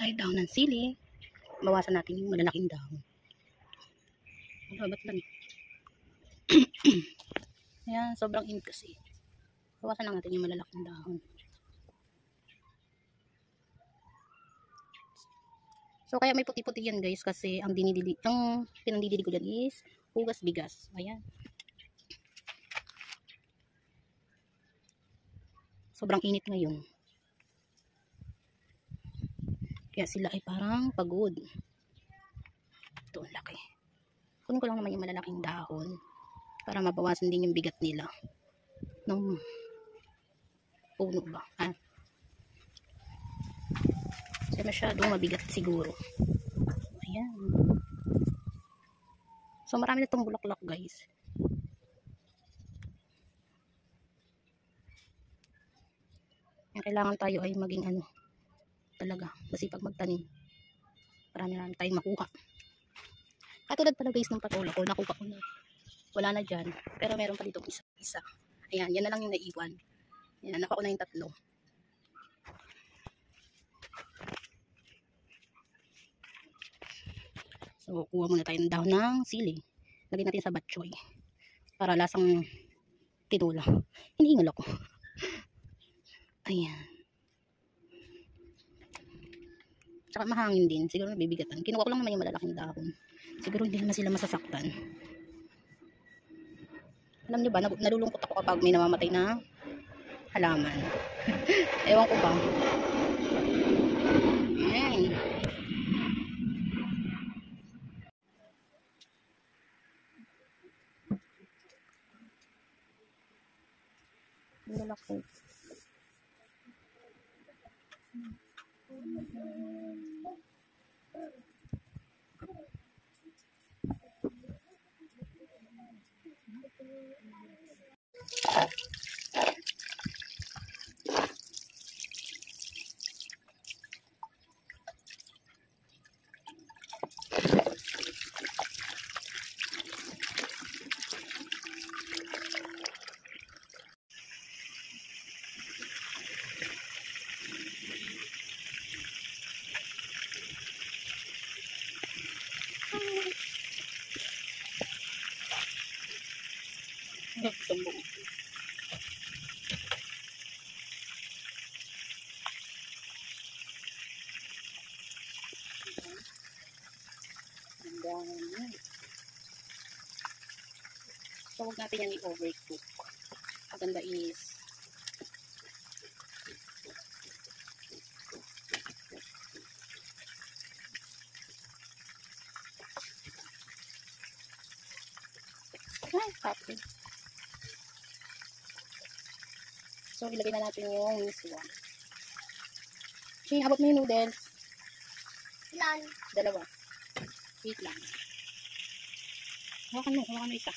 tayo dahon ng sili. Bawasan natin yung malalaking dahon. Babat lang. Ayan, sobrang init kasi. Bawasan lang natin yung malalaking dahon. So, kaya may puti-puti yan guys kasi ang pinandidili ko dyan is hugas bigas. Ayan. Sobrang init ngayon. Kaya sila ay parang pagod. Ito, ang laki. Kunin ko lang naman yung malalaking dahon para mabawasan din yung bigat nila. Nung puno ba? Kasi masyadong mabigat siguro. Ayan. So, marami na itong bulaklak guys. Kailangan tayo ay maging talaga, masipag magtanim. Marami tayong makuha. Katulad pala guys ng patola ko, nakuha ko na. Wala na dyan. Pero meron pa dito isa. Ayan, yan na lang yung naiwan. Ayan, nakuha ko na yung 3. So, kuha muna tayo ng dahon ng sili. Lagyan natin sa batchoy. Para lasang tinola. Hinihingal ako. Ayan. Tsaka mahangin din. Siguro nabibigatan. Kinuha ko lang naman yung malalaking dahon. Siguro hindi naman sila masasaktan. Alam nyo ba, nalulungkot ako kapag may namamatay na halaman. Ewan ko ba. Ayan. Lalaki. Sumbong. So, huwag natin yan i-overcook. Maganda is happy. So, ilagay na natin yung miswa. Ching, abot mo yung noodles. Ilan? 2. Wait lang. Hawakan mo isa.